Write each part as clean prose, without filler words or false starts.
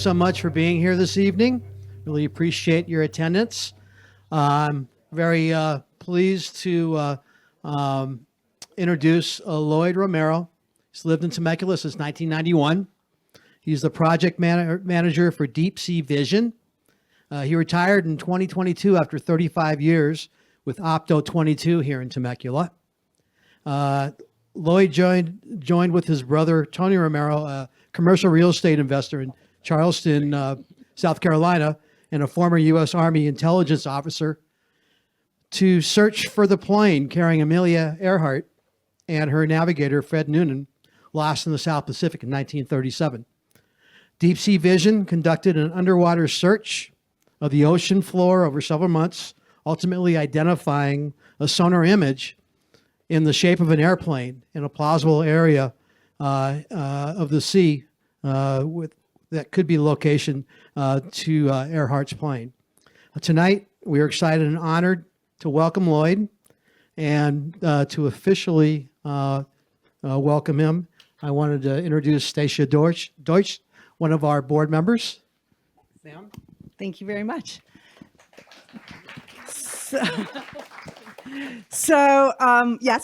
so much for being here this evening. Really appreciate your attendance. I'm very pleased to introduce Lloyd Romeo. He's lived in Temecula since 1991. He's the project manager for Deep Sea Vision. He retired in 2022 after 35 years with Opto 22 here in Temecula. Lloyd joined with his brother, Tony Romero, a commercial real estate investor in Charleston, South Carolina, and a former U.S. Army intelligence officer, to search for the plane carrying Amelia Earhart and her navigator, Fred Noonan, lost in the South Pacific in 1937. Deep Sea Vision conducted an underwater search of the ocean floor over several months, ultimately identifying a sonar image in the shape of an airplane in a plausible area of the sea that could be the location to Earhart's plane. Tonight, we are excited and honored to welcome Lloyd and to officially welcome him. I wanted to introduce Stacia Deutsch, one of our board members. Sam? Thank you very much. Yes,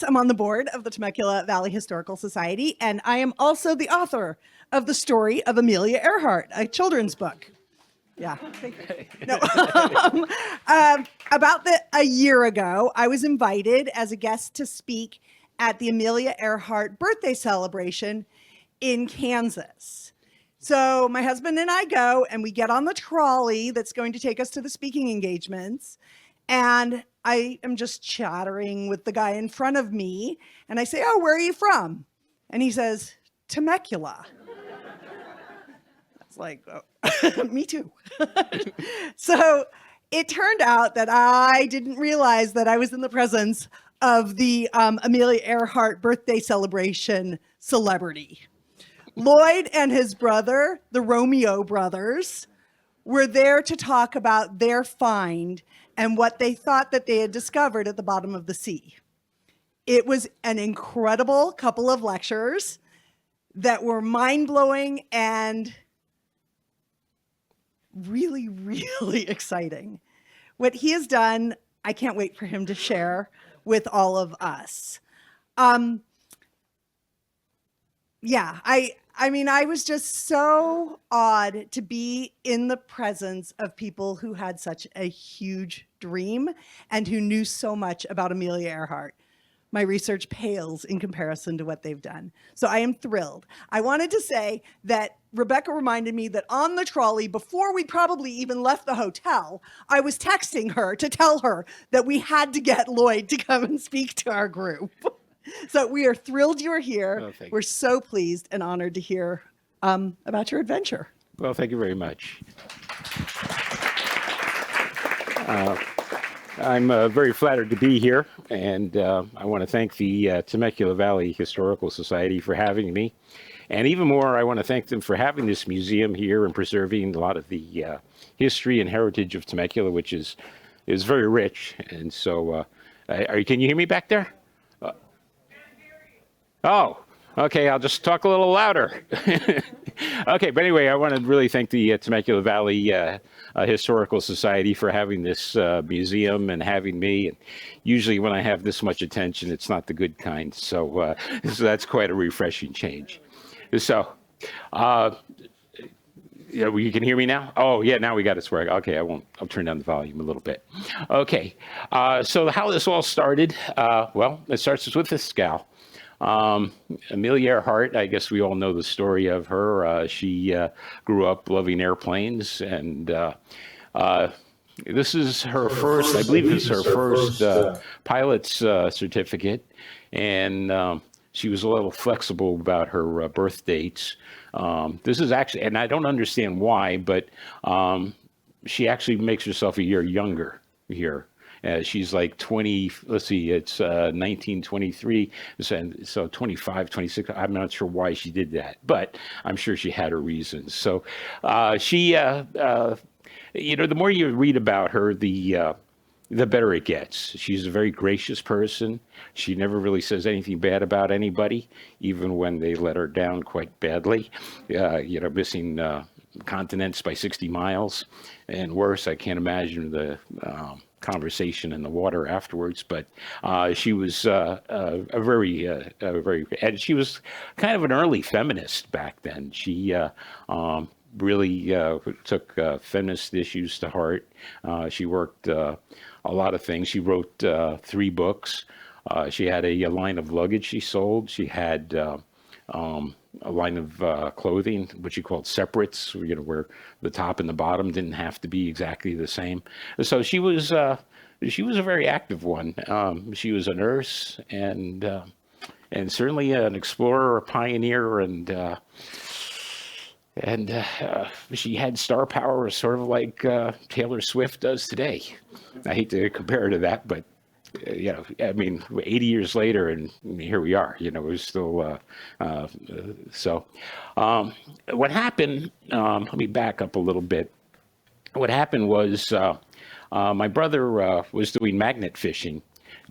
I'm on the board of the Temecula Valley Historical Society, and I am also the author of The Story of Amelia Earhart, a children's book. Yeah. No. About a year ago, I was invited as a guest to speak at the Amelia Earhart birthday celebration in Kansas. So my husband and I go, and we get on the trolley that's going to take us to the speaking engagements. And I am just chattering with the guy in front of me. And I say, "Oh, where are you from?" And he says, "Temecula." I was like, oh, me too. So it turned out that I didn't realize that I was in the presence of the Amelia Earhart birthday celebration celebrity. Lloyd and his brother, the Romeo brothers, were there to talk about their find and what they thought that they had discovered at the bottom of the sea. It was an incredible couple of lectures that were mind-blowing and really, really exciting. What he has done, I can't wait for him to share with all of us. I was just so awed to be in the presence of people who had such a huge dream and who knew so much about Amelia Earhart. My research pales in comparison to what they've done. So I am thrilled. I wanted to say that Rebecca reminded me that on the trolley, before we probably even left the hotel, I was texting her to tell her that we had to get Lloyd to come and speak to our group. So we are thrilled you're here. Oh, We're so pleased and honored to hear about your adventure. Well, thank you very much. I'm very flattered to be here, and I want to thank the Temecula Valley Historical Society for having me. And even more, I want to thank them for having this museum here and preserving a lot of the history and heritage of Temecula, which is very rich. And so, can you hear me back there? Oh, okay, I'll just talk a little louder. Okay, but anyway, I want to really thank the Temecula Valley Historical Society for having this museum and having me. And usually when I have this much attention, it's not the good kind. So, so that's quite a refreshing change. So, you can hear me now? Oh, yeah, now we got it square. Okay, I'll turn down the volume a little bit. Okay, so how this all started, well, it starts with this gal. Amelia Earhart, I guess we all know the story of her. She grew up loving airplanes, and this is her first, I believe it's her first pilot's certificate, and she was a little flexible about her birth dates. This is actually, and I don't understand why, but she actually makes herself a year younger here. She's like 20, let's see, it's 1923, so 25, 26. I'm not sure why she did that, but I'm sure she had her reasons. So she, the more you read about her, the better it gets. She's a very gracious person. She never really says anything bad about anybody, even when they let her down quite badly, missing continents by 60 miles and worse. I can't imagine the conversation in the water afterwards. But she was and she was kind of an early feminist back then. She really took feminist issues to heart. She worked a lot of things. She wrote 3 books. She had a line of luggage she sold. She had a line of clothing, which she called separates, where the top and the bottom didn't have to be exactly the same. So she was a very active one. She was a nurse and certainly an explorer, a pioneer, and she had star power, sort of like Taylor Swift does today. I hate to compare her to that, but I mean, 80 years later, and here we are. We're still. So, what happened? Let me back up a little bit. What happened was my brother was doing magnet fishing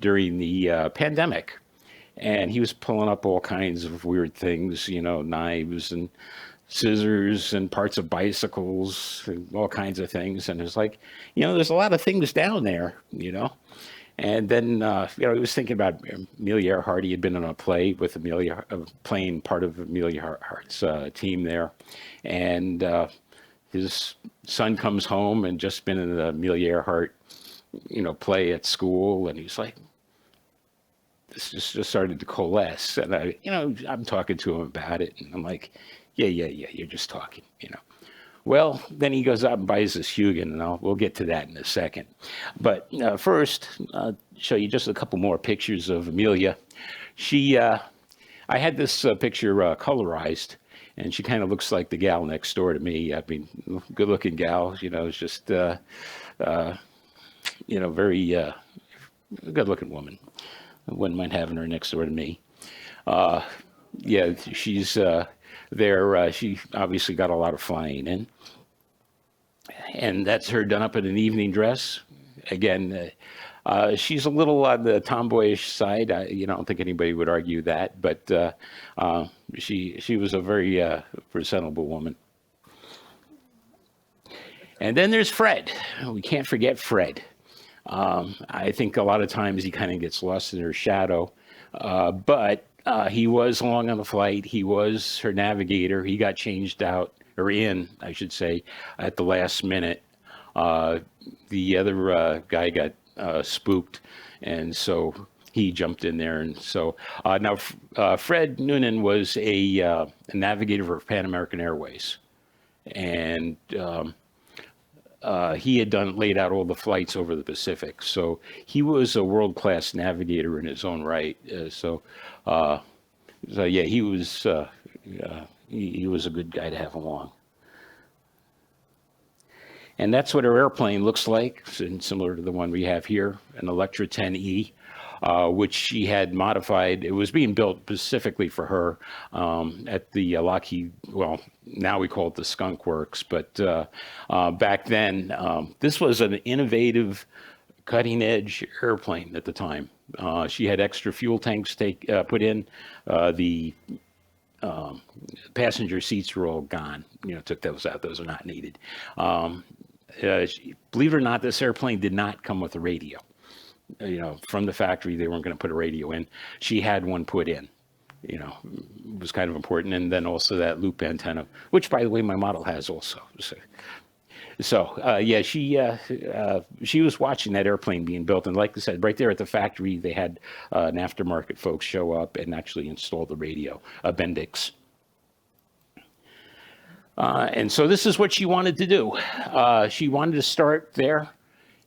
during the pandemic, and he was pulling up all kinds of weird things. Knives and scissors and parts of bicycles and all kinds of things. And it's like, there's a lot of things down there. And then, he was thinking about Amelia Earhart. He had been on a play with Amelia, playing part of Amelia Earhart's team there. And his son comes home and just been in the Amelia Earhart, play at school. And he's like, this just started to coalesce. And I'm talking to him about it. And I'm like, yeah, you're just talking, Well, then he goes out and buys this Hugin, and we'll get to that in a second. But first, I'll show you just a couple more pictures of Amelia. I had this picture colorized, and she kind of looks like the gal next door to me. I mean, good-looking gal, it's just, very good-looking woman. I wouldn't mind having her next door to me. She's there. She obviously got a lot of flying in. And that's her done up in an evening dress. Again, she's a little on the tomboyish side. I don't think anybody would argue that, but she was a very presentable woman. And then there's Fred. We can't forget Fred. I think a lot of times he kind of gets lost in her shadow, but he was along on the flight. He was her navigator. He got changed out, or in, I should say, at the last minute. The other guy got spooked, and so he jumped in there. And so now Fred Noonan was a navigator for Pan American Airways, and he had laid out all the flights over the Pacific. So he was a world-class navigator in his own right. So yeah, he was a good guy to have along. And that's what her airplane looks like, similar to the one we have here, an Electra 10E, which she had modified. It was being built specifically for her at the Lockheed, well, now we call it the Skunk Works, but back then, this was an innovative, cutting-edge airplane at the time. She had extra fuel tanks put in. The passenger seats were all gone. Took those out. Those are not needed. Believe it or not, this airplane did not come with a radio. From the factory, they weren't going to put a radio in. She had one put in. It was kind of important. And then also that loop antenna, which, by the way, my model has also. So yeah, she was watching that airplane being built. And like I said, right there at the factory, they had an aftermarket folks show up and actually install the radio, Bendix. And so this is what she wanted to do. She wanted to start there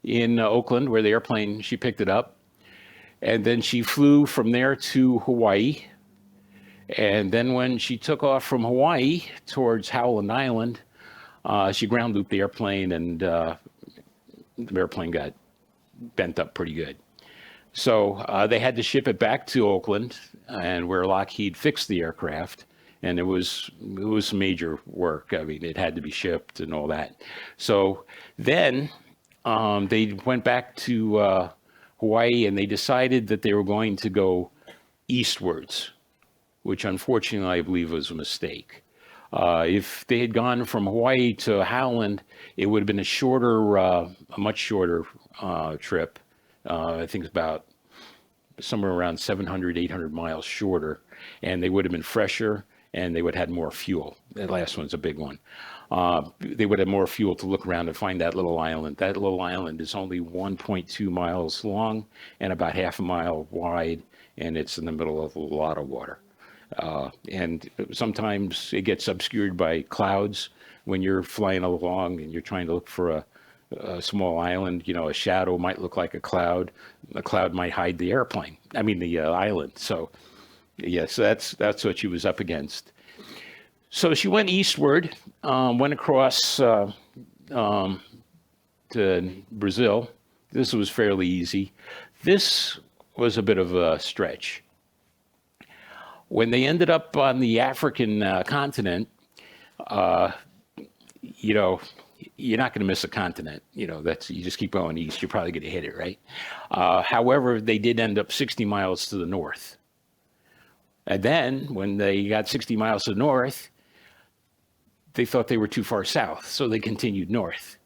in Oakland, where the airplane, she picked it up. And then she flew from there to Hawaii. And then when she took off from Hawaii towards Howland Island, she ground looped the airplane, and the airplane got bent up pretty good. So they had to ship it back to Oakland, and where Lockheed fixed the aircraft. And it was major work. I mean, it had to be shipped and all that. So then they went back to Hawaii, and they decided that they were going to go eastwards, which unfortunately I believe was a mistake. If they had gone from Hawaii to Howland, it would have been a much shorter trip. I think it's about somewhere around 700, 800 miles shorter, and they would have been fresher, and they would have had more fuel. That last one's a big one. They would have more fuel to look around and find that little island. That little island is only 1.2 miles long and about half a mile wide, and it's in the middle of a lot of water. And sometimes it gets obscured by clouds when you're flying along and you're trying to look for a small island. You know, a shadow might look like a cloud. A cloud might hide the airplane. I mean, the island. So, yes, that's what she was up against. So she went eastward, went across to Brazil. This was fairly easy. This was a bit of a stretch. When they ended up on the African continent, you know, you're not going to miss a continent. You know, you just keep going east. You're probably going to hit it, right? However, they did end up 60 miles to the north. And then when they got 60 miles to the north, they thought they were too far south, so they continued north.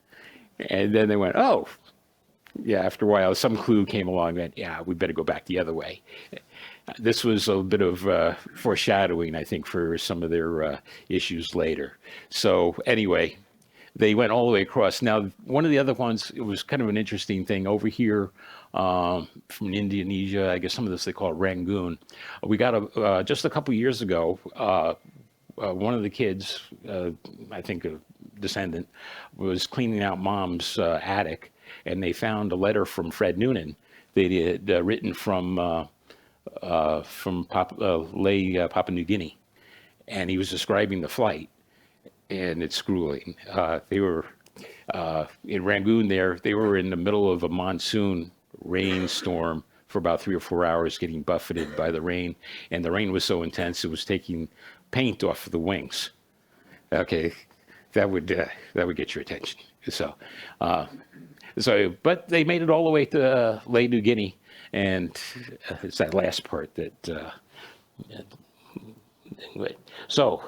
And then they went, oh, yeah, after a while, some clue came along that, yeah, we better go back the other way. This was a bit of foreshadowing, I think, for some of their issues later. So anyway, they went all the way across. Now, one of the other ones, it was kind of an interesting thing over here from Indonesia. I guess some of this they call it Rangoon. We got just a couple years ago, one of the kids, I think a descendant, was cleaning out mom's attic, and they found a letter from Fred Noonan they had written from Papua New Guinea, and he was describing the flight, and it's grueling. They were in Rangoon there. They were in the middle of a monsoon rainstorm for about 3 or 4 hours, getting buffeted by the rain, and the rain was so intense it was taking paint off of the wings. Okay, that would get your attention. So, but they made it all the way to Ley New Guinea, and it's that last part that. So,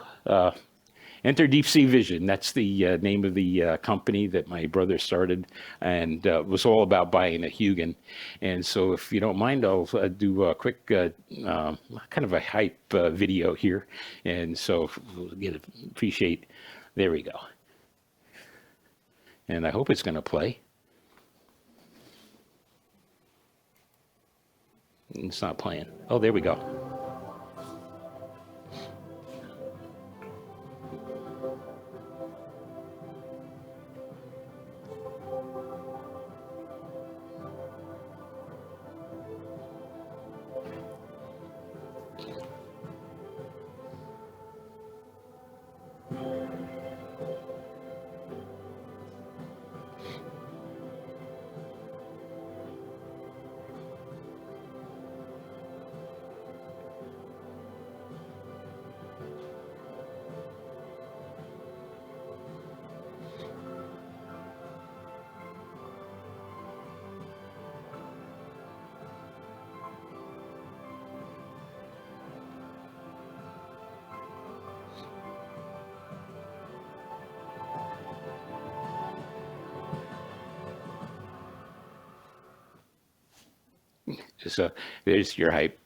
enter Deep Sea Vision. That's the name of the company that my brother started, and was all about buying a Hugin. And so, if you don't mind, I'll do a quick kind of a hype video here. And so, we'll appreciate. There we go. And I hope it's going to play. It's not playing. Oh, there we go. So there's your hype.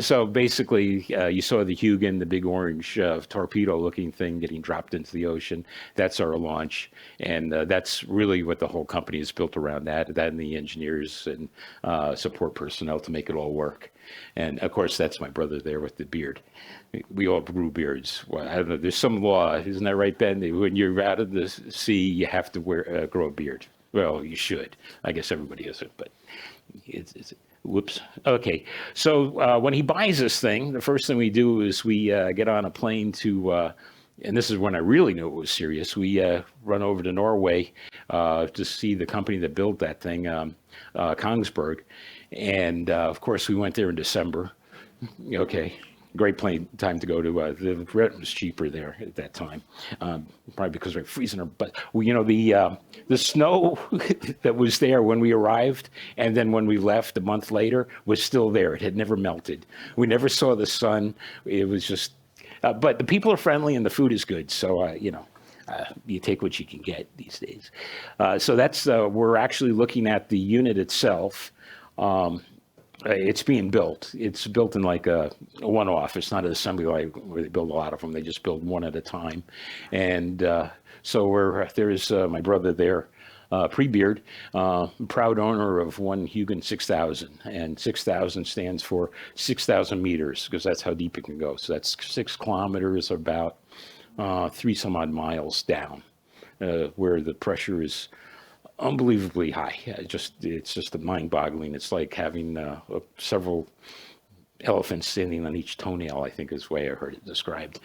So basically, you saw the Hugin, the big orange torpedo-looking thing getting dropped into the ocean. That's our launch, and that's really what the whole company is built around, that and the engineers and support personnel to make it all work. And of course, that's my brother there with the beard. We all grew beards. Well, I don't know, there's some law, isn't that right, Ben? When you're out of the sea, you have to grow a beard. Well, you should. I guess everybody isn't, but it's whoops. Okay. So when he buys this thing, the first thing we do is we get on a plane to, and this is when I really knew it was serious. We run over to Norway to see the company that built that thing, Kongsberg. And of course, we went there in December. Okay. Great plane time to go to. The rent was cheaper there at that time, probably because we're freezing our butt. Well, you know, the snow that was there when we arrived, and then when we left a month later, was still there. It had never melted. We never saw the sun. It was just but the people are friendly and the food is good. So, you take what you can get these days. So that's, we're actually looking at the unit itself. It's being built. It's built in like a one-off. It's not an assembly line where they build a lot of them. They just build one at a time. And so there's my brother there, Prebeard, proud owner of one Hugin 6000. And 6000 stands for 6,000 meters because that's how deep it can go. So that's 6 kilometers, about 3 some odd miles down, where the pressure is unbelievably high. It's just mind-boggling. It's like having several elephants standing on each toenail, I think is the way I heard it described.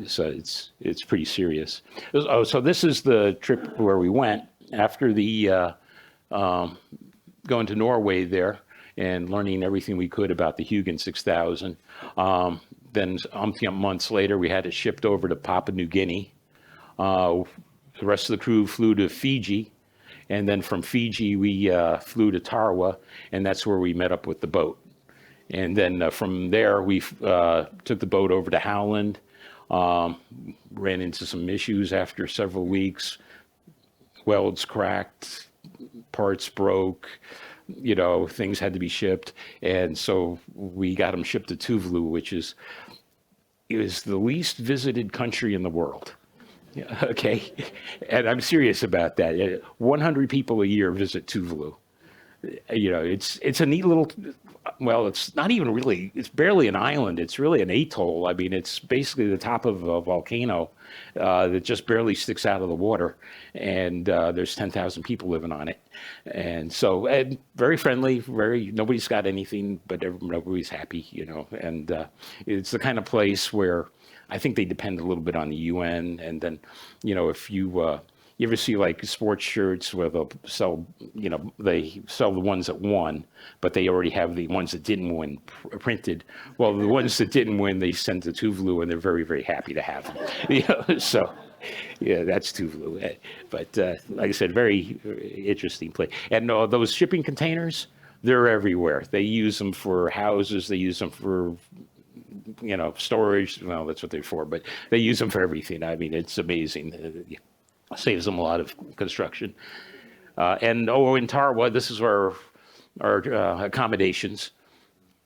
So it's pretty serious. Oh, so this is the trip where we went after the going to Norway there and learning everything we could about the Hugin 6000. Then umpteen months later, we had it shipped over to Papua New Guinea. The rest of the crew flew to Fiji. And then from Fiji, we flew to Tarawa, and that's where we met up with the boat. And then from there, we took the boat over to Howland, ran into some issues after several weeks. Welds cracked, parts broke, things had to be shipped. And so we got them shipped to Tuvalu, which is the least visited country in the world. Okay, and I'm serious about that. 100 people a year visit Tuvalu. It's a neat little. Well, it's not even really. It's barely an island. It's really an atoll. I mean, it's basically the top of a volcano that just barely sticks out of the water, and there's 10,000 people living on it. And so, very friendly. Nobody's got anything, but everybody's happy. And it's the kind of place where I think they depend a little bit on the UN. And then, if you ever see like sports shirts where they'll sell, they sell the ones that won, but they already have the ones that didn't win printed. Well, the ones that didn't win, they send to Tuvalu, and they're very, very happy to have them. So, yeah, that's Tuvalu. But like I said, very interesting place. And those shipping containers, they're everywhere. They use them for houses. They use them for storage. Well, that's what they're for, but they use them for everything. I mean, it's amazing. Saves them a lot of construction. And in Tarawa, this is our accommodations,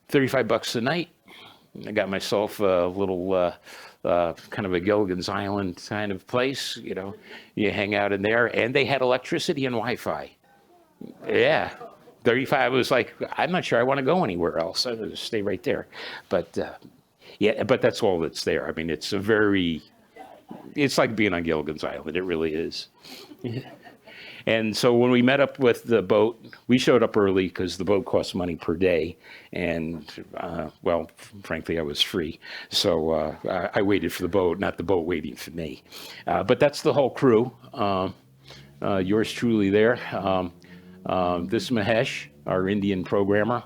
$35 a night. I got myself a little kind of a Gilligan's Island kind of place. You hang out in there, and they had electricity and Wi-Fi. Yeah. 35 was like, I'm not sure I want to go anywhere else. I'm going to stay right there. But but that's all that's there. I mean, it's like being on Gilligan's Island. It really is. And so when we met up with the boat, we showed up early because the boat costs money per day. And, frankly, I was free. So I waited for the boat, not the boat waiting for me. But that's the whole crew. Yours truly there. This is Mahesh, our Indian programmer.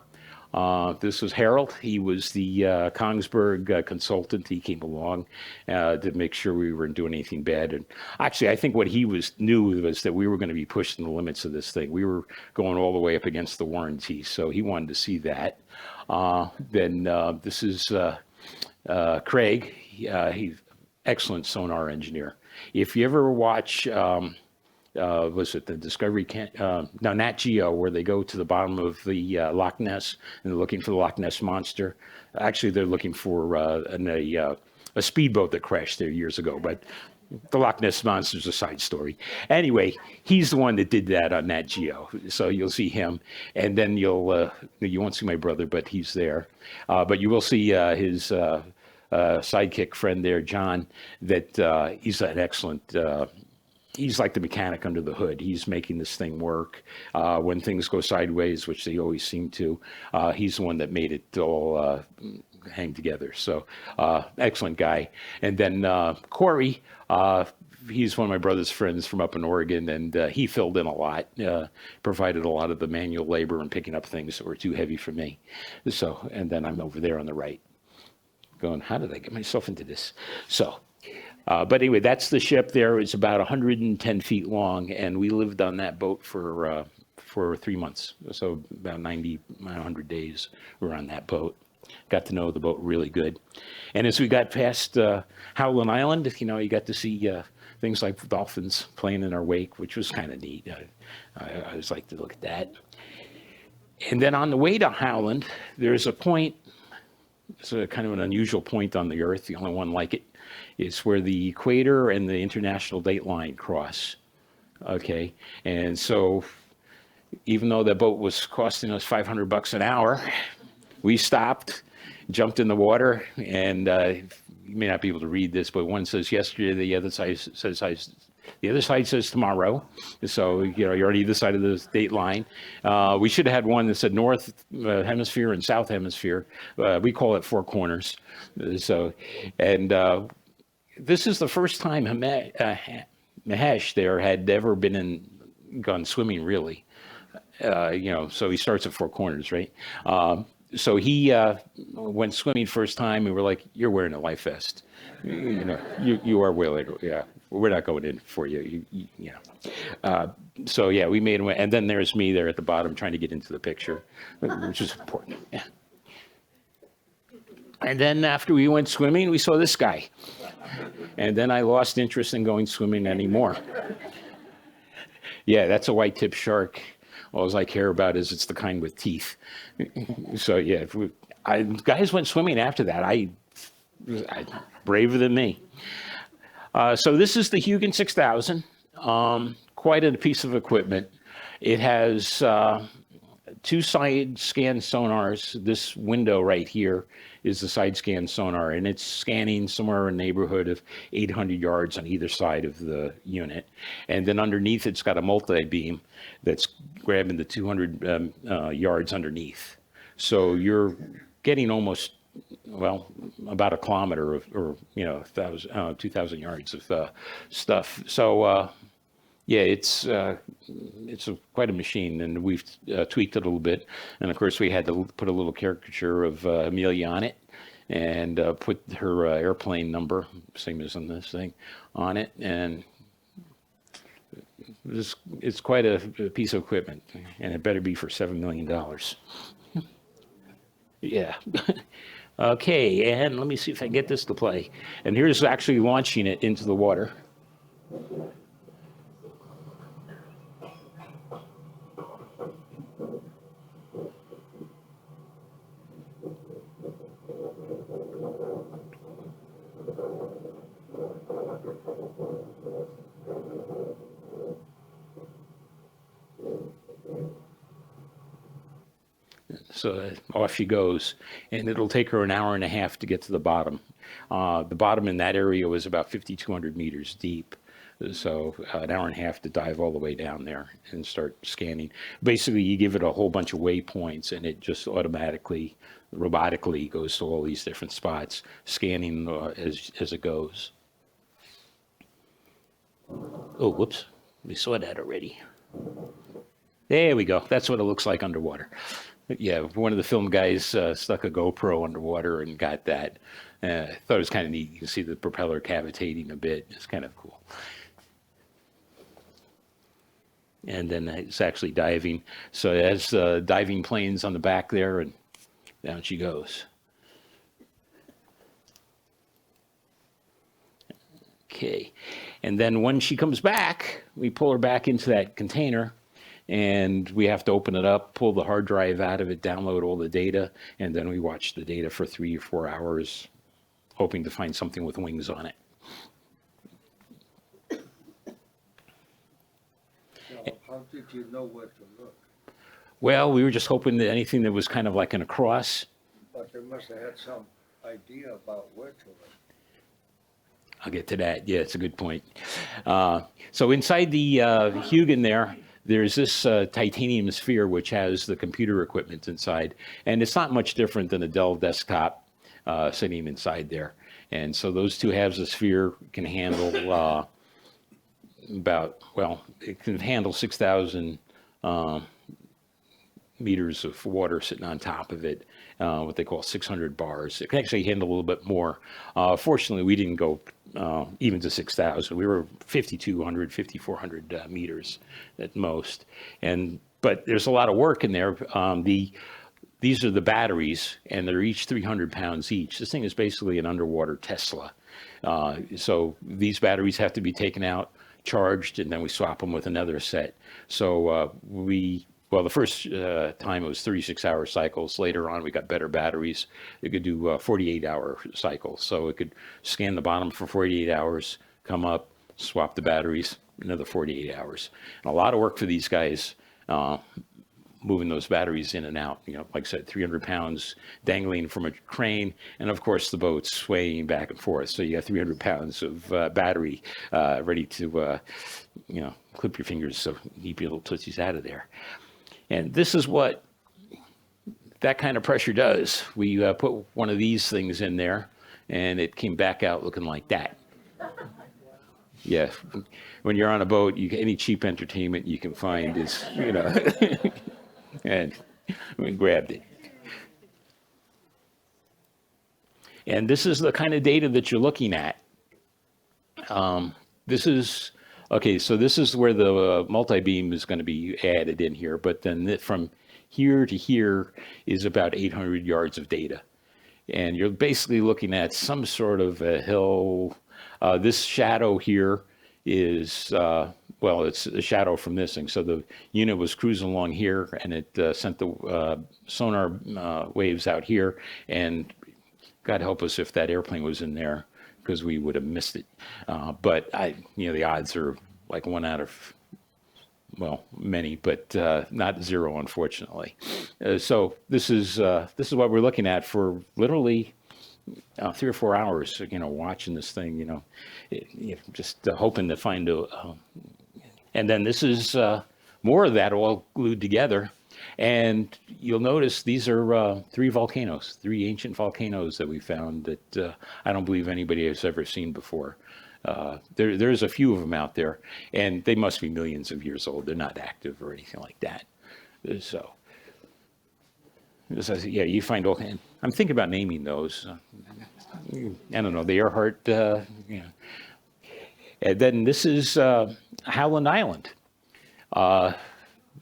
This was Harold. He was the Kongsberg consultant. He came along to make sure we weren't doing anything bad. And actually, I think what he knew was that we were going to be pushing the limits of this thing. We were going all the way up against the warranty, so he wanted to see that. Then this is Craig. He's excellent sonar engineer. If you ever watch was it the Discovery Nat Geo, where they go to the bottom of the Loch Ness and they're looking for the Loch Ness monster? Actually, they're looking for a speedboat that crashed there years ago, but the Loch Ness monster is a side story. Anyway, he's the one that did that on Nat Geo, so you'll see him, and then you won't see my brother, but he's there. But you will see his sidekick friend there, John. That he's an excellent. He's like the mechanic under the hood. He's making this thing work. When things go sideways, which they always seem to, he's the one that made it all hang together. So excellent guy. And then Corey, he's one of my brother's friends from up in Oregon, and he filled in a lot, provided a lot of the manual labor and picking up things that were too heavy for me. So, and then I'm over there on the right going, how did I get myself into this? So, but anyway, that's the ship there. It's about 110 feet long, and we lived on that boat for 3 months. So about 100 days we were on that boat. got to know the boat really good. And as we got past Howland Island, you got to see things like dolphins playing in our wake, which was kind of neat. I always like to look at that. And then on the way to Howland, there's a point. It's a kind of an unusual point on the Earth, the only one like it. It's where the equator and the international date line cross. Okay, and so even though the boat was costing us $500 an hour, we stopped, jumped in the water, and you may not be able to read this, but one says yesterday, the other side says tomorrow. So you're on either side of the date line. We should have had one that said North Hemisphere and South Hemisphere. We call it Four Corners. So, and this is the first time Mahesh there had ever gone swimming, really. So he starts at Four Corners, right? So he went swimming first time, and we're like, "You're wearing a life vest. You are willing. Yeah, we're not going in for you. So yeah, we made him, and then there's me there at the bottom trying to get into the picture, which is important. Yeah. And then after we went swimming, we saw this guy, and then I lost interest in going swimming anymore. Yeah, that's a white-tipped shark. All I care about is it's the kind with teeth. So yeah, guys went swimming after that. I braver than me. So this is the Hugin 6000. Quite a piece of equipment. It has 2 side scan sonars. This window right here is the side scan sonar, and it's scanning somewhere in the neighborhood of 800 yards on either side of the unit. And then underneath, it's got a multi-beam that's grabbing the 200 yards underneath. So you're getting almost, about a kilometer or 2,000 yards of stuff. So yeah, it's quite a machine, and we've tweaked it a little bit. And of course, we had to put a little caricature of Amelia on it, and put her airplane number, same as on this thing, on it. And it's quite a piece of equipment, and it better be for $7 million. Yeah. Okay, and let me see if I can get this to play. And here's actually launching it into the water. So off she goes, and it'll take her an hour and a half to get to the bottom. The bottom in that area was about 5,200 meters deep. So an hour and a half to dive all the way down there and start scanning. Basically, you give it a whole bunch of waypoints, and it just automatically, robotically goes to all these different spots, scanning as it goes. Oh, whoops. We saw that already. There we go. That's what it looks like underwater. Yeah, one of the film guys stuck a GoPro underwater and got that. I thought it was kind of neat. You can see the propeller cavitating a bit. It's kind of cool. And then it's actually diving. So it has diving planes on the back there, and down she goes. Okay. And then when she comes back, we pull her back into that container, and we have to open it up, pull the hard drive out of it, download all the data, and then we watch the data for 3 or 4 hours, hoping to find something with wings on it. So how did you know where to look? Well, we were just hoping that anything that was kind of like an across. But they must have had some idea about where to look. I'll get to that. Yeah, it's a good point. So inside the Hugin there's this titanium sphere which has the computer equipment inside, and it's not much different than a Dell desktop sitting inside there. And so those two halves of the sphere can handle it can handle 6,000 meters of water sitting on top of it, what they call 600 bars. It can actually handle a little bit more. Fortunately, we didn't go even to 6,000. We were 5,200, 5,400 meters at most. But there's a lot of work in there. The these are the batteries, and they're each 300 pounds each. This thing is basically an underwater Tesla. So these batteries have to be taken out, charged, and then we swap them with another set. So well, the first time it was 36-hour cycles. Later on, we got better batteries. It could do 48-hour cycles. So it could scan the bottom for 48 hours, come up, swap the batteries, another 48 hours. And a lot of work for these guys moving those batteries in and out. You know, like I said, 300 pounds dangling from a crane, and of course the boat's swaying back and forth. So you got 300 pounds of battery ready to, you know, clip your fingers so keep your little tootsies out of there. And this is what that kind of pressure does. We put one of these things in there, and it came back out looking like that. Yeah, when you're on a boat, any cheap entertainment you can find is, you know, and we grabbed it. And this is the kind of data that you're looking at. This is, okay, so this is where the multi-beam is going to be added in here, but then from here to here is about 800 yards of data. And you're basically looking at some sort of a hill. This shadow here is, well, it's a shadow from this thing. So the unit was cruising along here, and it sent the sonar waves out here. And God help us if that airplane was in there, because we would have missed it. But you know, the odds are like 1 out of, well, many, but not 0, unfortunately. So this is what we're looking at for literally 3 or 4 hours. You know, watching this thing. You know, just hoping to find a. And then this is more of that all glued together. And you'll notice these are 3 volcanoes, 3 ancient volcanoes that we found that I don't believe anybody has ever seen before. There's a few of them out there, and they must be millions of years old. They're not active or anything like that. So, yeah, you find all. I'm thinking about naming those. I don't know, the Earhart. You know. And then this is Howland Island.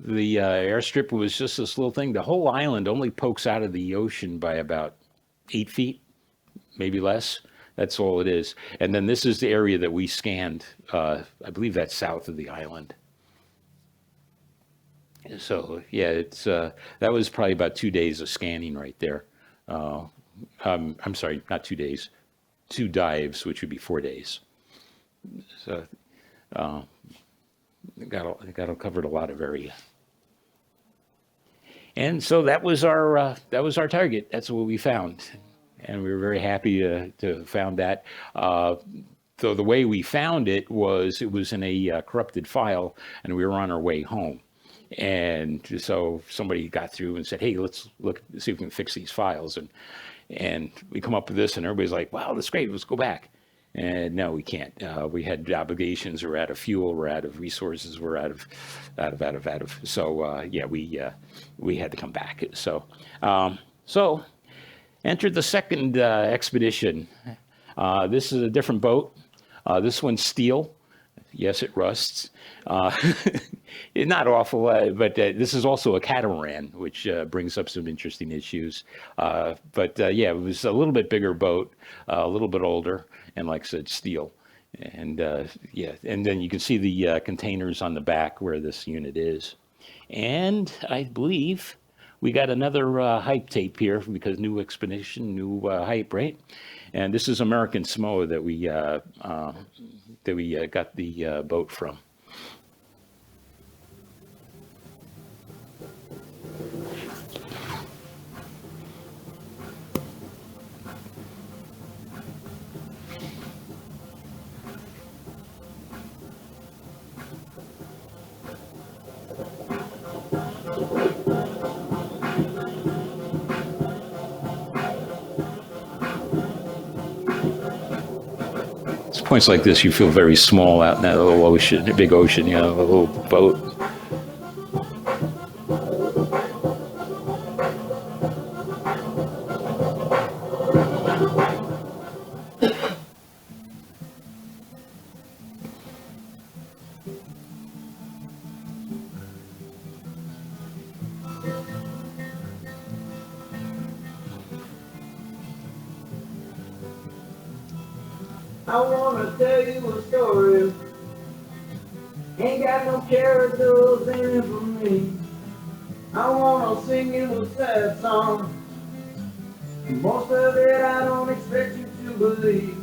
The airstrip was just this little thing. The whole island only pokes out of the ocean by about 8 feet, maybe less. That's all it is. And then this is the area that we scanned. I believe that's south of the island. So yeah, it's that was probably about 2 days of scanning right there. I'm sorry, not 2 days, 2 dives, which would be 4 days. So got covered a lot of area. And so that was our target. That's what we found, and we were very happy to have found that. So the way we found it was in a corrupted file, and we were on our way home. And so somebody got through and said, "Hey, let's look, see if we can fix these files." And we come up with this, and everybody's like, "Wow, that's great. Let's go back." And no, we can't. We had obligations. We're out of fuel. We're out of resources. We're out of. So yeah, we had to come back. So entered the second expedition. This is a different boat. This one's steel. Yes, it rusts. It's not awful, but this is also a catamaran, which brings up some interesting issues. But yeah, it was a little bit bigger boat, a little bit older, and like I said, steel. And yeah, and then you can see the containers on the back where this unit is. And I believe we got another hype tape here because new expedition, new hype, right? And this is American Samoa that we got the boat from. Points like this, you feel very small out in that little ocean, big ocean, you know, a little boat. I wanna tell you a story. Ain't got no characters in it for me. I wanna sing you a sad song. Most of it I don't expect you to believe.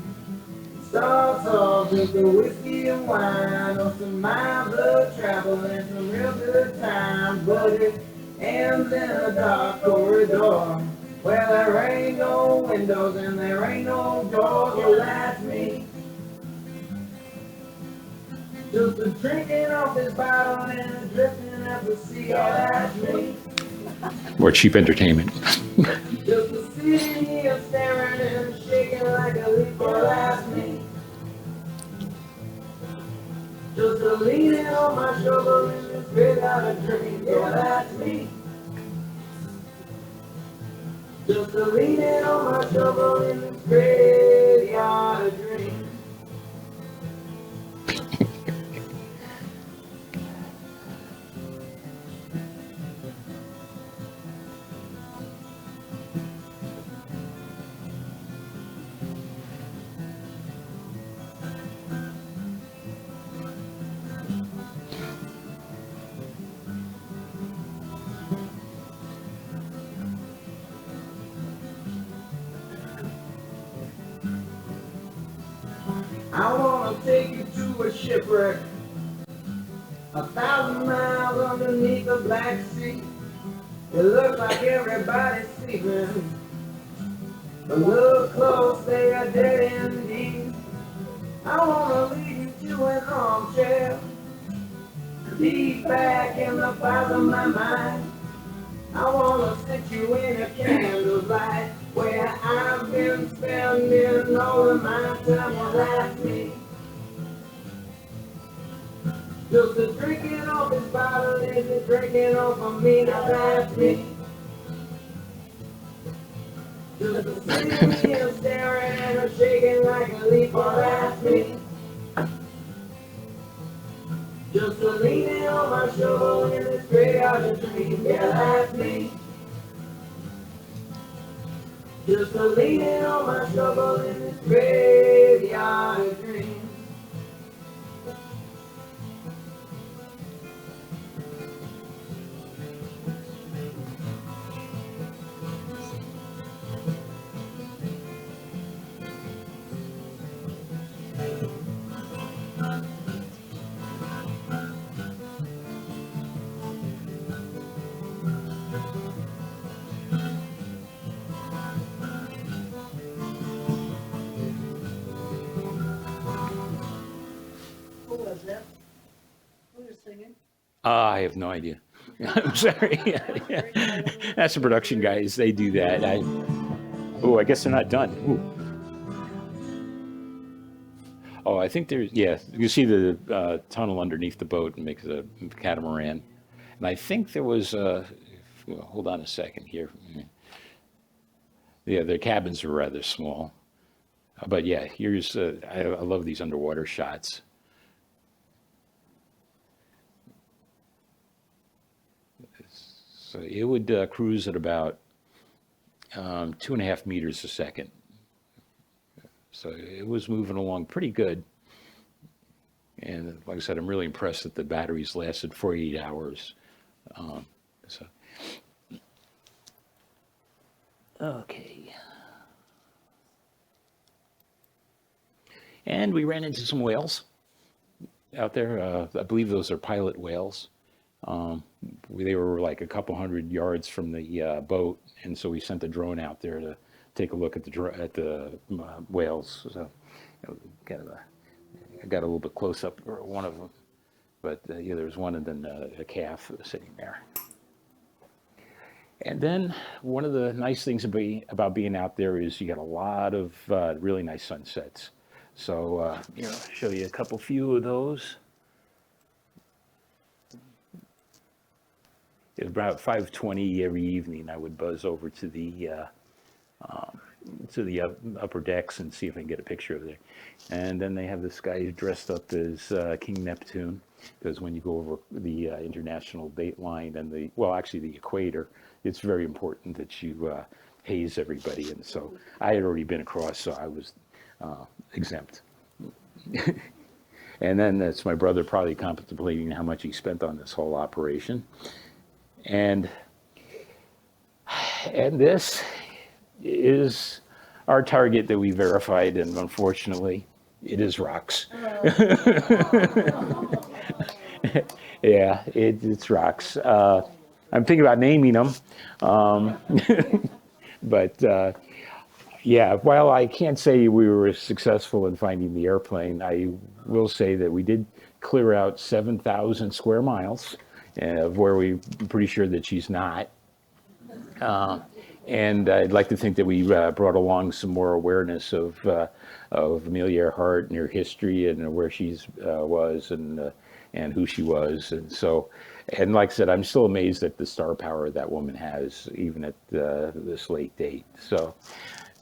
It starts off with the whiskey and wine, or some miles of travel and some real good times, but it ends in a dark corridor where there ain't no windows and there ain't no doors. Well, that's me. Just a drinking off this bottle and a drifting at the sea. Oh, that's me. More cheap entertainment. Just a sitting here staring and shaking like a leaf. Oh, that's me. Just a leaning on my shoulder in this without a dream. Yeah, that's me. Just a leaning on my shoulder in this graveyard of dreams. I wanna take you to a shipwreck 1,000 miles underneath the Black Sea. It looks like everybody's sleeping, but look close, they are dead indeed. I wanna lead you to an armchair, deep back in the bottom of my mind. I wanna sit you in a candlelight where I've been spending all of my time. Well, that's me. Just a drinking off this bottle is a drinking off of me. Now that's me. Just a sitting here staring and a shaking like a leaf. Well, that's me. Just a leaning on my shoulder in this graveyard of dreams. Yeah, that's me. Just a leaning on my shoulder in this graveyard of dreams. Who was it? Who was singing? I have no idea. I'm sorry. That's the production guys. They do that. I guess they're not done. Ooh. Oh, I think there's, yeah, you see the tunnel underneath the boat and makes a catamaran. And I think there was, hold on a second here. Yeah, their cabins are rather small. But yeah, here's, I love these underwater shots. So it would cruise at about 2.5 meters a second. So it was moving along pretty good. And like I said, I'm really impressed that the batteries lasted 48 hours. So. Okay. And we ran into some whales out there. I believe those are pilot whales. They were like a couple hundred yards from the boat, and so we sent the drone out there to take a look at the whales. So I got a little bit close up for one of them, but yeah, there was one, and then a calf sitting there. And then one of the nice things about being out there is you got a lot of really nice sunsets. So show you a few of those. At about 5:20 every evening, I would buzz over to the upper decks and see if I can get a picture of it. And then they have this guy dressed up as King Neptune, because when you go over the international date line and the equator, it's very important that you haze everybody. And so I had already been across, so I was exempt. And then that's my brother probably contemplating how much he spent on this whole operation. And this is our target that we verified, and unfortunately, it is rocks. Yeah, it's rocks. I'm thinking about naming them, but yeah, while I can't say we were successful in finding the airplane, I will say that we did clear out 7,000 square miles of where we're pretty sure that she's not. And I'd like to think that we brought along some more awareness of Amelia Earhart and her history and where she's was and who she was. And so, and like I said, I'm still amazed at the star power that woman has, even at this late date. So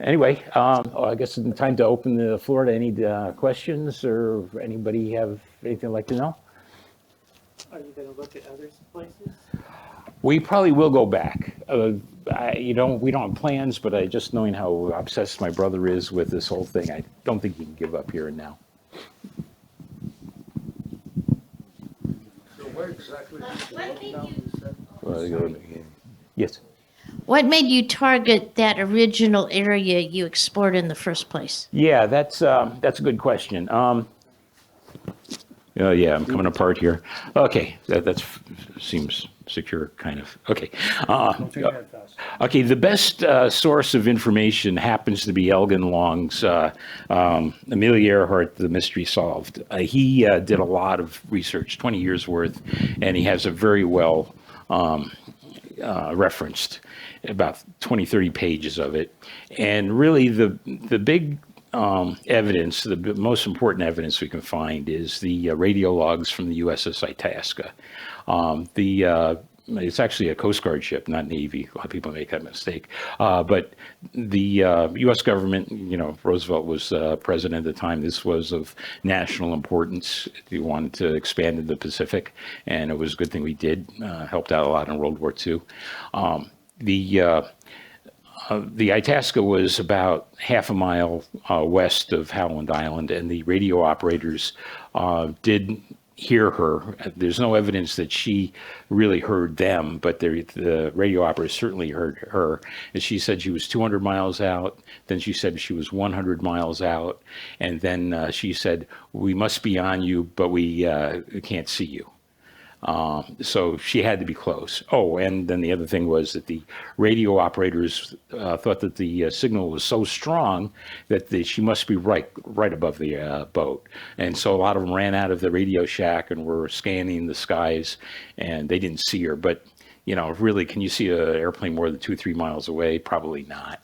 anyway, I guess it's time to open the floor to any questions, or anybody have anything they'd like to know? Are you going to look at other places? We probably will go back. We don't have plans, but just knowing how obsessed my brother is with this whole thing, I don't think he can give up here and now. So where exactly did you What look made now, you- you said? Yes. What made you target that original area you explored in the first place? Yeah, that's a good question. Yeah, I'm coming apart here. Okay, that seems secure, kind of. Okay. Okay, the best source of information happens to be Elgin Long's Amelia Earhart, The Mystery Solved. He did a lot of research, 20 years worth, and he has a very well referenced, about 20, 30 pages of it. And really the big evidence, the most important evidence we can find is the radio logs from the USS Itasca. It's actually a Coast Guard ship, not Navy. A lot of people make that mistake. But the U.S. government, Roosevelt was president at the time. This was of national importance. He wanted to expand into the Pacific, and it was a good thing we did. Helped out a lot in World War II. The Itasca was about half a mile west of Howland Island, and the radio operators did hear her. There's no evidence that she really heard them, but the radio operators certainly heard her. And she said she was 200 miles out. Then she said she was 100 miles out. And then she said, "We must be on you, but we can't see you." So she had to be close. Oh, and then the other thing was that the radio operators thought that the signal was so strong that she must be right above the boat. And so a lot of them ran out of the radio shack and were scanning the skies, and they didn't see her. But, really, can you see an airplane more than 2-3 miles away? Probably not.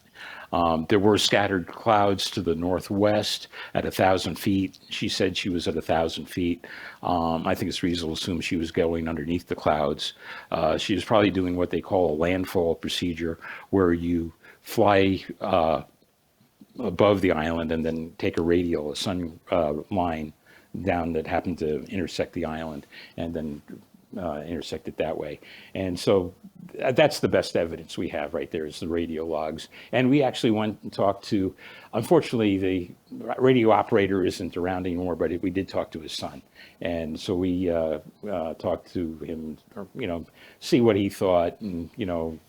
There were scattered clouds to the northwest at 1,000 feet. She said she was at 1,000 feet. I think it's reasonable to assume she was going underneath the clouds. She was probably doing what they call a landfall procedure, where you fly above the island and then take a sun line down that happened to intersect the island, and then intersect it that way. And so that's the best evidence we have right there, is the radio logs. And we actually went and talked to, unfortunately, the radio operator isn't around anymore, but we did talk to his son. And so we talked to him, see what he thought, and,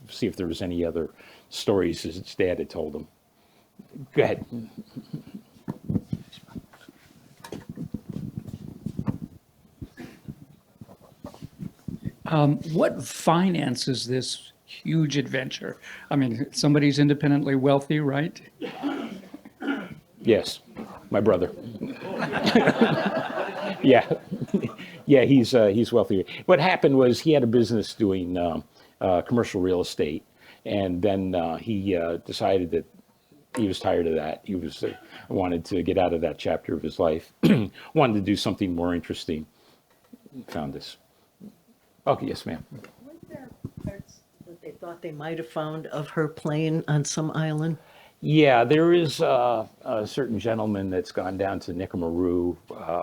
see if there was any other stories his dad had told him. Go ahead. What finances this huge adventure? I mean, somebody's independently wealthy, right? Yes, my brother. Yeah, yeah, he's wealthy. What happened was he had a business doing commercial real estate, and then he decided that he was tired of that. He was wanted to get out of that chapter of his life, wanted to do something more interesting. Found this. Okay, yes, ma'am. Weren't there parts that they thought they might have found of her plane on some island? Yeah, there is a certain gentleman that's gone down to Nicamaru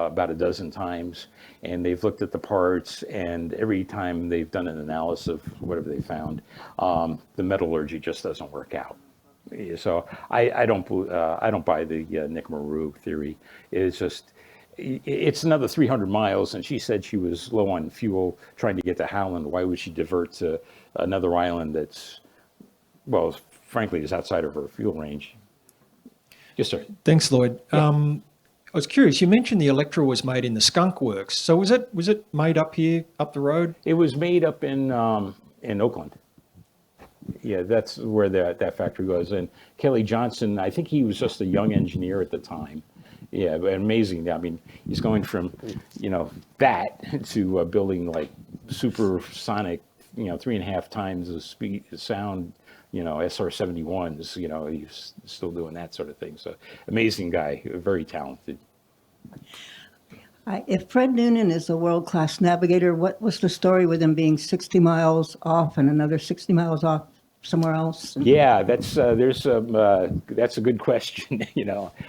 about a dozen times, and they've looked at the parts, and every time they've done an analysis of whatever they found, the metallurgy just doesn't work out. So I don't buy the Nicamaru theory. It's just it's another 300 miles, and she said she was low on fuel trying to get to Howland. Why would she divert to another island that's, well, frankly, is outside of her fuel range? Yes, sir. Thanks, Lloyd. I was curious. You mentioned the Electra was made in the Skunk Works. So was it made up here, up the road? It was made up in Oakland. Yeah, that's where that factory was. And Kelly Johnson, I think he was just a young engineer at the time. Yeah, but amazing. I mean, he's going from, that to building like supersonic, 3.5 times the speed, sound, SR-71s. He's still doing that sort of thing. So amazing guy, very talented. If Fred Noonan is a world-class navigator, what was the story with him being 60 miles off and another 60 miles off somewhere else? Yeah, that's that's a good question.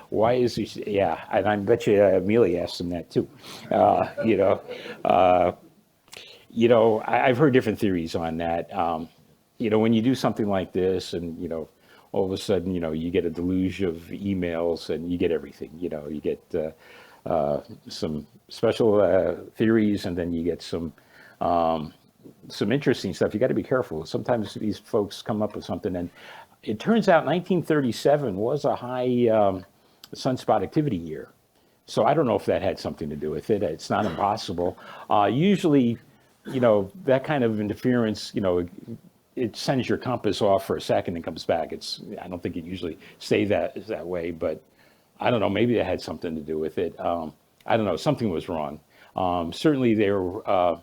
Why is he? Yeah, and I bet you Amelia asked him that too. I've heard different theories on that. When you do something like this, and all of a sudden, you get a deluge of emails, and you get everything. You get some special theories, and then you get some interesting stuff. You got to be careful. Sometimes these folks come up with something, and it turns out 1937 was a high sunspot activity year. So I don't know if that had something to do with it. It's not impossible. Usually, that kind of interference, it sends your compass off for a second and comes back. I don't think it usually stays that way, but I don't know. Maybe it had something to do with it. I don't know. Something was wrong. Certainly, they were.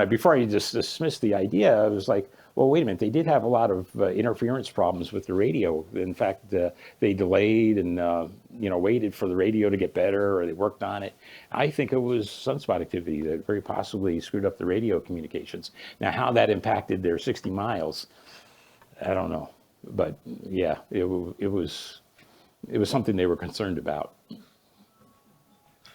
Before I just dismissed the idea, I was like, well, wait a minute. They did have a lot of interference problems with the radio. In fact, they delayed and waited for the radio to get better, or they worked on it. I think it was sunspot activity that very possibly screwed up the radio communications. Now, how that impacted their 60 miles, I don't know. But yeah, it was something they were concerned about.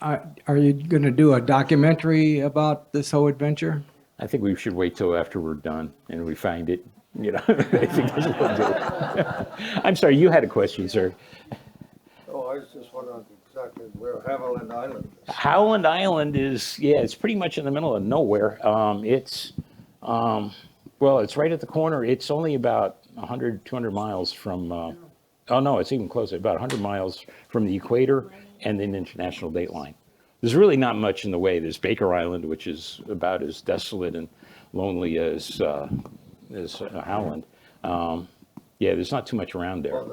Are you going to do a documentary about this whole adventure? I think we should wait till after we're done and we find it. I think that's what we'll do. I'm sorry, you had a question, sir. Oh, I was just wondering exactly where Haviland Island is. Howland Island it's pretty much in the middle of nowhere. It's right at the corner. It's only about 100, 200 miles from, it's even closer, about 100 miles from the equator and the international date line. There's really not much in the way. There's Baker Island, which is about as desolate and lonely as Howland. There's not too much around there. Well,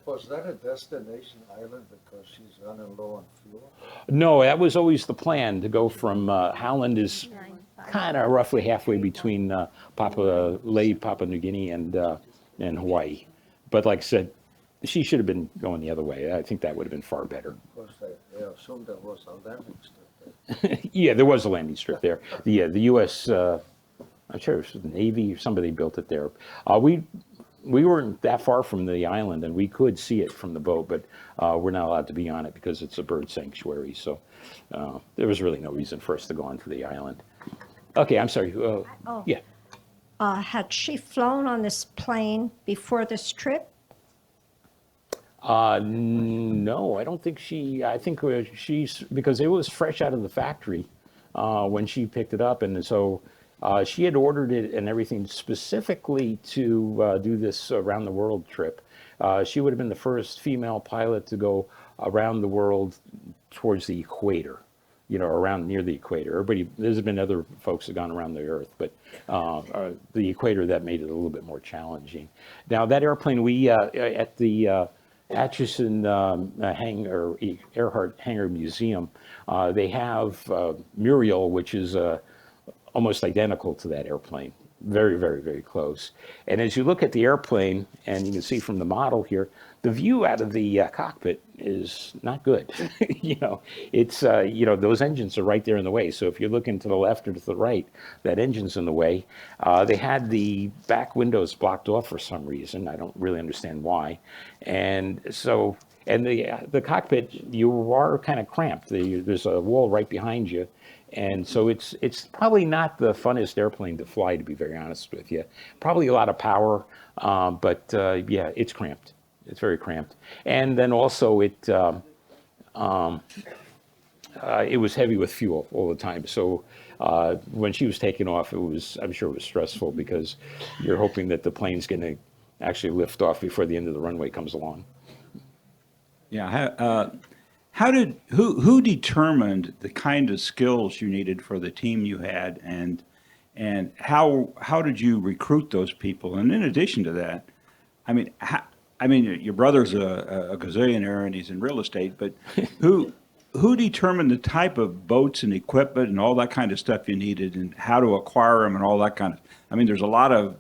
was that a destination island because she's running low on fuel? No, that was always the plan, to go from Howland is kind of roughly halfway between Papua New Guinea and Hawaii. But like I said, she should have been going the other way. I think that would have been far better. Of course, they assumed there was a landing strip there. Yeah, there was a landing strip there. The U.S., I'm sure it was the Navy or somebody built it there. We weren't that far from the island, and we could see it from the boat, but we're not allowed to be on it because it's a bird sanctuary. So there was really no reason for us to go onto the island. Okay, I'm sorry. Yeah. Had she flown on this plane before this trip? No, I don't think I think she's, because it was fresh out of the factory when she picked it up. And so she had ordered it and everything specifically to do this around the world trip. She would have been the first female pilot to go around the world towards the equator, around near the equator. There's been other folks that have gone around the earth, but the equator, that made it a little bit more challenging. Now that airplane, we, at the Atchison Earhart Hangar Museum, they have Muriel, which is almost identical to that airplane. Very, very, very close. And as you look at the airplane, and you can see from the model here, the view out of the cockpit is not good. It's, those engines are right there in the way. So if you're looking to the left or to the right, that engine's in the way. They had the back windows blocked off for some reason. I don't really understand why. And so, the cockpit, you are kind of cramped. There's a wall right behind you. And so it's probably not the funnest airplane to fly, to be very honest with you. Probably a lot of power, but it's cramped. It's very cramped. And then also it was heavy with fuel all the time. So when she was taking off, I'm sure it was stressful because you're hoping that the plane's going to actually lift off before the end of the runway comes along. Yeah. Who determined the kind of skills you needed for the team you had, and how did you recruit those people? And in addition to that, I mean, your brother's a gazillionaire and he's in real estate, but who determined the type of boats and equipment and all that kind of stuff you needed, and how to acquire them and all that kind of? I mean, there's a lot of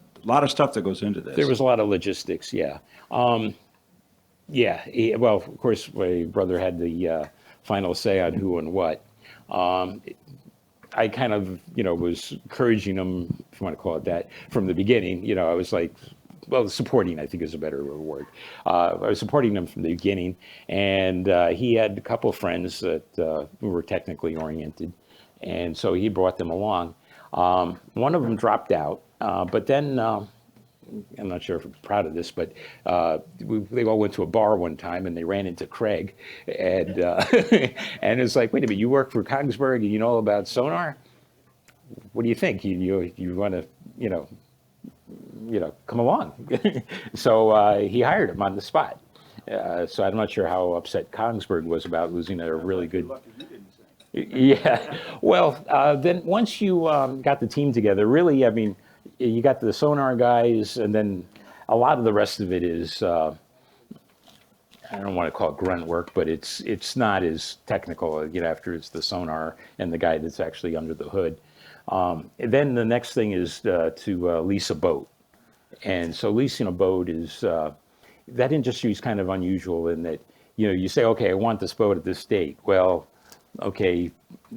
stuff that goes into this. There was a lot of logistics, yeah. Well, of course, my brother had the final say on who and what. I kind of, was encouraging him, if you want to call it that, from the beginning. I was like, well, supporting, I think, is a better word. I was supporting him from the beginning, and he had a couple of friends that were technically oriented, and so he brought them along. One of them dropped out, but then I'm not sure if I'm proud of this, but they all went to a bar one time and they ran into Craig, and and it's like, wait a minute, you work for Kongsberg and you know all about sonar? What do you think? You want to, come along? So he hired him on the spot. So I'm not sure how upset Kongsberg was about losing a really good. Yeah. Well, then once you got the team together, really, I mean, you got the sonar guys, and then a lot of the rest of it is, I don't want to call it grunt work, but it's not as technical, after it's the sonar and the guy that's actually under the hood. And then the next thing is to lease a boat. And so leasing a boat is, that industry is kind of unusual in that, you say, okay, I want this boat at this date. Well, okay,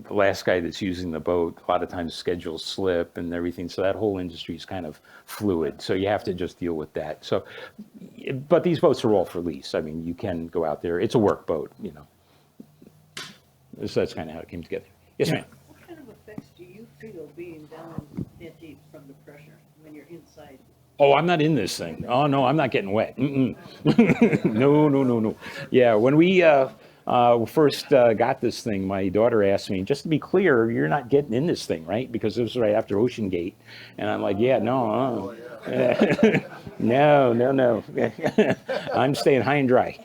the last guy that's using the boat, a lot of times schedules slip and everything. So that whole industry is kind of fluid. So you have to just deal with that. So, but these boats are all for lease. I mean, you can go out there. It's a work boat, So that's kind of how it came together. Yes, ma'am. What kind of effects do you feel being down that deep from the pressure when you're inside? Oh, I'm not in this thing. Oh, no, I'm not getting wet. No. Yeah, when we first got this thing, my daughter asked me, just to be clear, you're not getting in this thing, right? Because it was right after Ocean Gate. And I'm like, yeah, no. No. I'm staying high and dry.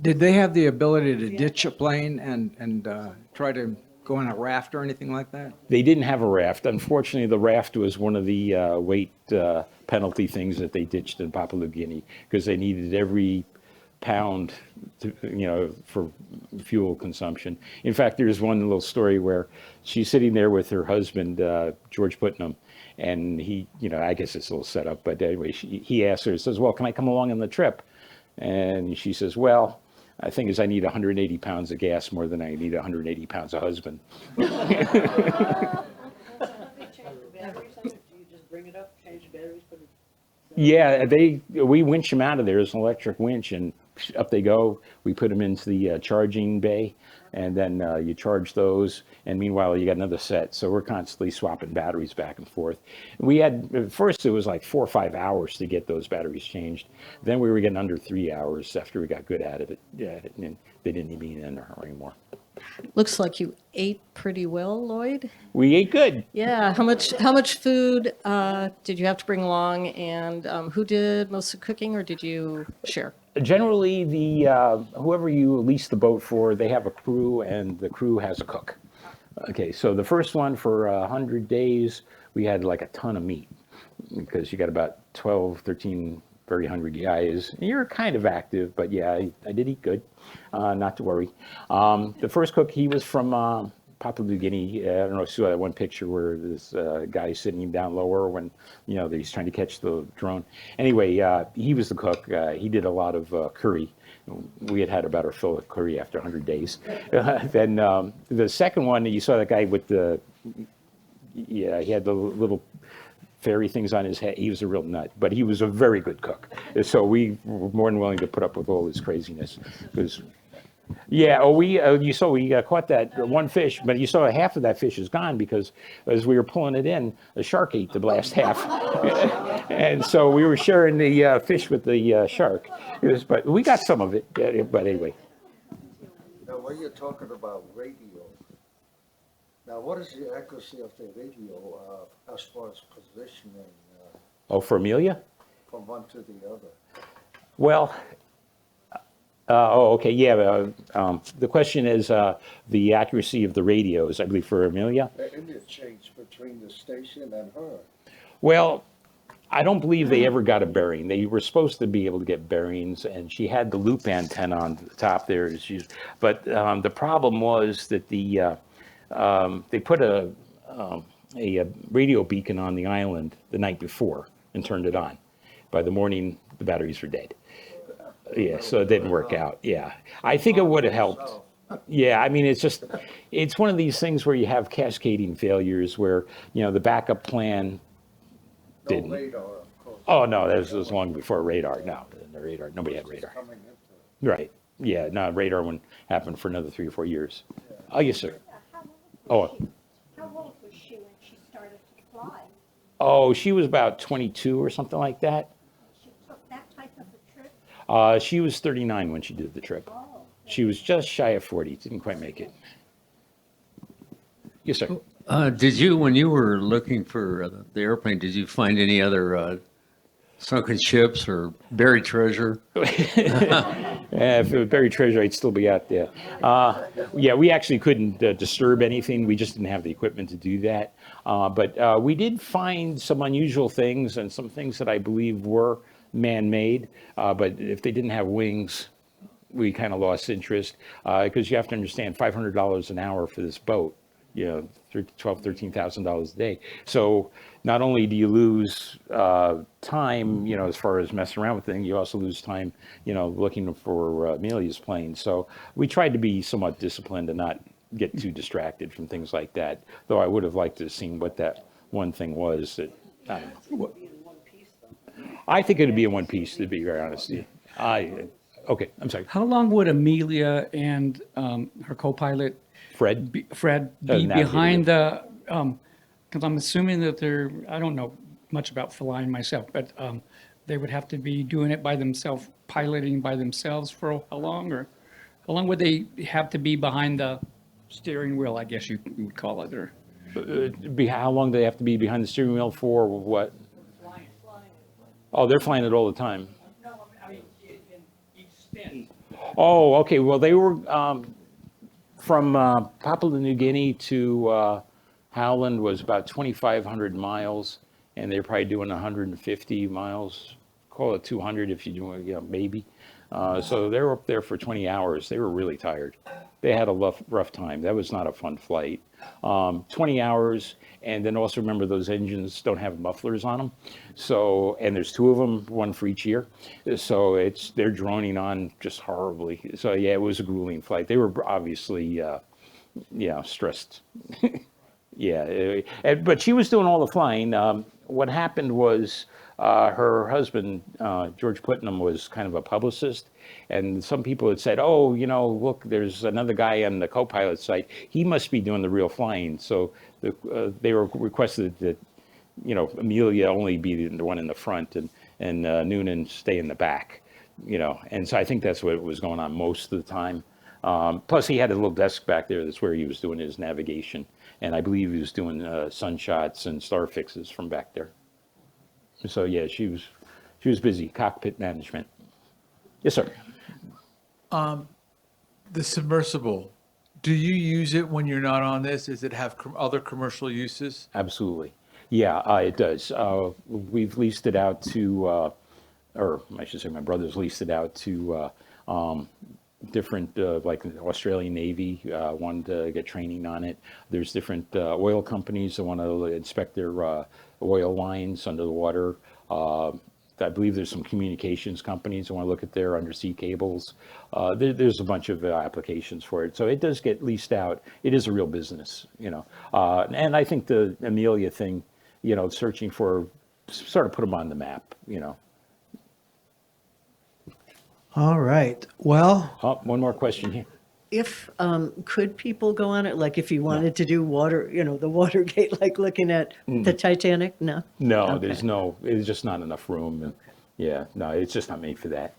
Did they have the ability to ditch a plane and try to go on a raft or anything like that? They didn't have a raft. Unfortunately, the raft was one of the weight penalty things that they ditched in Papua New Guinea because they needed every pound for fuel consumption. In fact, there's one little story where she's sitting there with her husband, George Putnam, and he, I guess it's a little set up, but anyway, he asked her, says, well, can I come along on the trip? And she says, well, I think is I need 180 pounds of gas more than I need 180 pounds of husband. Do you just bring it up, change the batteries, put it? Yeah, we winch them out of there. There's an electric winch, and up they go. We put them into the charging bay, and then you charge those. And meanwhile, you got another set. So we're constantly swapping batteries back and forth. We had, at first, it was like 4 or 5 hours to get those batteries changed. Then we were getting under 3 hours after we got good at it. And they didn't need me in there anymore. Looks like you ate pretty well, Lloyd. We ate good. Yeah. How much food did you have to bring along, and who did most of the cooking, or did you share? Generally, the whoever you lease the boat for, they have a crew, and the crew has a cook. Okay, so the first one for 100 days, we had like a ton of meat because you got about 12, 13 very hungry guys. You're kind of active, but yeah, I did eat good. Not to worry. The first cook, he was from Papua New Guinea. I don't know if you saw that one picture where this guy sitting down lower when, he's trying to catch the drone. Anyway, he was the cook. He did a lot of curry. We had about our fill of curry after 100 days. Then the second one, you saw that guy with he had the little fairy things on his head. He was a real nut, but he was a very good cook. So we were more than willing to put up with all his craziness. Because, you saw we caught that one fish, but you saw half of that fish is gone because as we were pulling it in, a shark ate the last half. And so we were sharing the fish with the shark. But we got some of it. But anyway. Now, when you're talking about radio, now what is the accuracy of the radio as far as positioning Oh, for Amelia? from one to the other? Well, okay, yeah. The question is the accuracy of the radios, I believe, for Amelia. The interchange between the station and her. Well, I don't believe they ever got a bearing. They were supposed to be able to get bearings, and she had the loop antenna on the top there. But the problem was that they put a radio beacon on the island the night before and turned it on. By the morning, the batteries were dead. Yeah, so it didn't work out. Yeah, I think it would have helped. Yeah, I mean, it's one of these things where you have cascading failures where, the backup plan didn't. No radar, of course. Oh, no, this was long before radar. No, the radar, nobody had radar. Coming into it. Right. Yeah, no, radar wouldn't happen for another 3 or 4 years. Oh, yes, sir. Oh. How old was she when she started to fly? Oh, she was about 22 or something like that. She took that type of a trip? She was 39 when she did the trip. She was just shy of 40, didn't quite make it. Yes, sir. Did you, when you were looking for the airplane, did you find any other sunken ships or buried treasure? If it was buried treasure, I'd still be out there. Yeah, we actually couldn't disturb anything. We just didn't have the equipment to do that. But we did find some unusual things and some things that I believe were man-made. But if they didn't have wings, we kind of lost interest because you have to understand $500 an hour for this boat. $13,000 a day. So not only do you lose time, as far as messing around with things, you also lose time, looking for Amelia's plane. So we tried to be somewhat disciplined and not get too distracted from things like that. Though I would have liked to have seen what that one thing was. That I think it'd be in one piece, to be very honest. Okay, I'm sorry. How long would Amelia and her co-pilot Fred be behind the? Because I'm assuming that I don't know much about flying myself, but they would have to be doing it by themselves, piloting by themselves for how long, or how long would they have to be behind the steering wheel? I guess you would call it, or how long do they have to be behind the steering wheel for? What? Oh, they're flying it all the time. No, I mean in each stint. Oh, okay. Well, they were from Papua New Guinea to Howland was about 2,500 miles, and they're probably doing 150 miles. Call it 200 if you do, maybe. So they were up there for 20 hours. They were really tired. They had a rough time. That was not a fun flight. 20 hours, and then also remember those engines don't have mufflers on them. So, and there's 2 of them, one for each ear. So they're droning on just horribly. So yeah, it was a grueling flight. They were obviously, stressed. Yeah, but she was doing all the flying. What happened was her husband, George Putnam, was kind of a publicist. And some people had said, oh, look, there's another guy on the co-pilot site. He must be doing the real flying. So they were requested that, Amelia only be the one in the front and Noonan stay in the back, And so I think that's what was going on most of the time. Plus, he had a little desk back there. That's where he was doing his navigation. And I believe he was doing sunshots and star fixes from back there. So, yeah, she was busy, cockpit management. Yes, sir. The submersible, do you use it when you're not on this? Does it have other commercial uses? Absolutely. Yeah, it does. We've leased it out to, or I should say my brother's leased it out to different, like the Australian Navy wanted to get training on it. There's different oil companies that want to inspect their oil lines under the water. I believe there's some communications companies that want to look at their undersea cables. There's a bunch of applications for it. So it does get leased out. It is a real business, and I think the Amelia thing, searching for, sort of put them on the map, All right. Well. Oh, one more question here. If, could people go on it? Like if you wanted to do water, the Watergate, like looking at the Titanic? No? No, Okay. there's just not enough room. And yeah, no, it's just not made for that.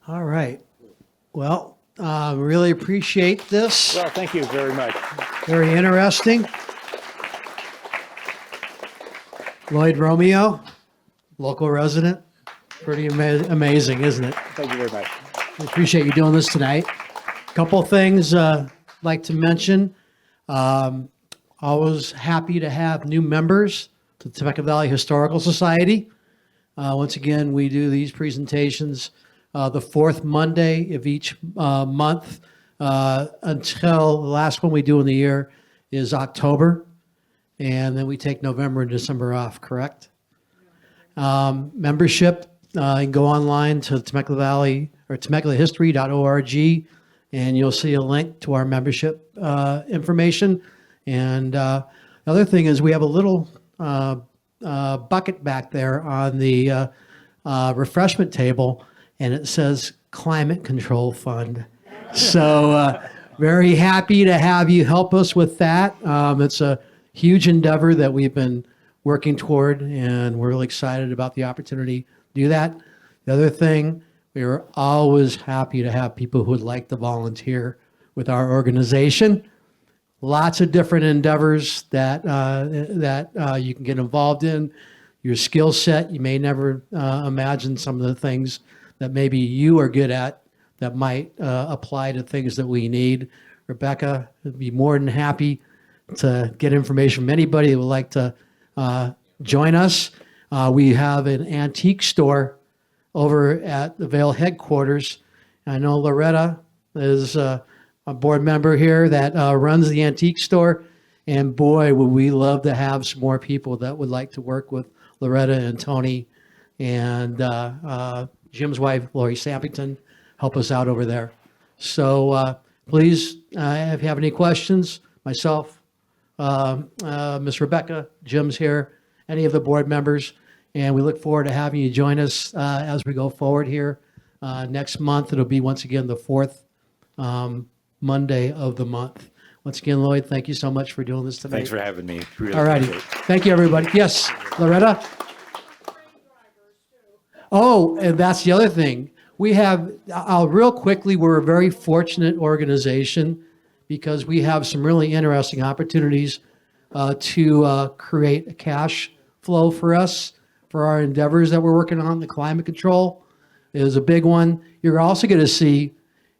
All right. Well, Really appreciate this. Well, thank you very much. Very interesting. Lloyd Romeo, local resident. Pretty amazing, isn't it? Thank you very much. We appreciate you doing this tonight. Couple things I'd like to mention. Always happy to have new members to the Temecula Valley Historical Society. Once again, we do these presentations the fourth Monday of each month until the last one we do in the year is October. And then we take November and December off, correct? Membership, you can go online to Temecula Valley or temeculahistory.org, and you'll see a link to our membership information. And the other thing is we have a little bucket back there on the refreshment table, and it says Climate Control Fund. So very happy to have you help us with that. It's a huge endeavor that we've been working toward, and we're really excited about the opportunity to do that. The other thing, we are always happy to have people who would like to volunteer with our organization. Lots of different endeavors that you can get involved in. Your skill set, you may never imagine some of the things that maybe you are good at that might apply to things that we need. Rebecca would be more than happy to get information from anybody that would like to join us. We have an antique store over at the Vail headquarters. I know Loretta is a board member here that runs the antique store. And boy, would we love to have some more people that would like to work with Loretta and Tony and Jim's wife, Lori Sampington, help us out over there. So please, if you have any questions, myself, Miss Rebecca, Jim's here, any of the board members, and we look forward to having you join us as we go forward here. Next month, it'll be once again the fourth Monday of the month. Once again, Lloyd, thank you so much for doing this tonight. Thanks for having me. Really All righty. appreciate it. Thank you, everybody. Yes, Loretta? Oh, and that's the other thing. We have, real quickly, we're a very fortunate organization because we have some really interesting opportunities to create a cash flow for us for our endeavors that we're working on. The climate control is a big one. You're also going to see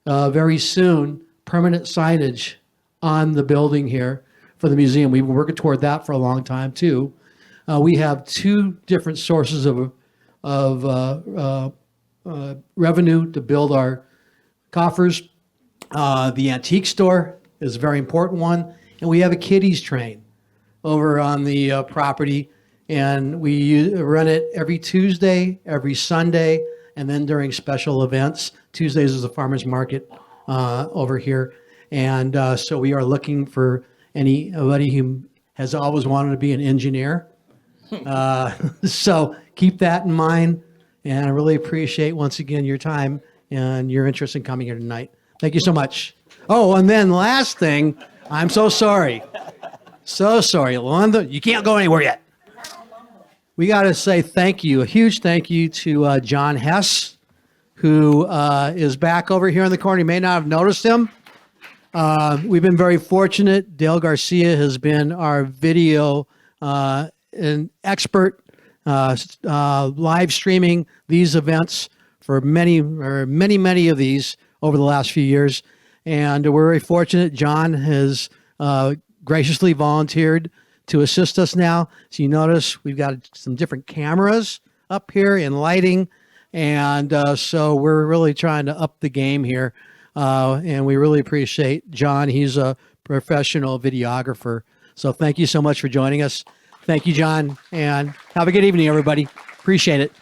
very soon permanent signage on the building here for the museum. We've been working toward that for a long time too. We have two different sources of revenue to build our coffers. The antique store is a very important one, and we have a kiddies train over on the property, and we run it every Tuesday, every Sunday, and then during special events. Tuesdays is the farmers market over here, and so we are looking for anybody who has always wanted to be an engineer. So keep that in mind, and I really appreciate once again your time and your interest in coming here tonight. Thank you so much. Oh, and then last thing, I'm so sorry. So sorry, Londa, you can't go anywhere yet. We got to say thank you, a huge thank you to John Hess, who is back over here in the corner. You may not have noticed him. We've been very fortunate. Dale Garcia has been our video an expert, live streaming these events for many of these over the last few years. And we're very fortunate. John has graciously volunteered to assist us now. So you notice we've got some different cameras up here and lighting. And so we're really trying to up the game here. And we really appreciate John. He's a professional videographer. So thank you so much for joining us. Thank you, John. And have a good evening, everybody. Appreciate it.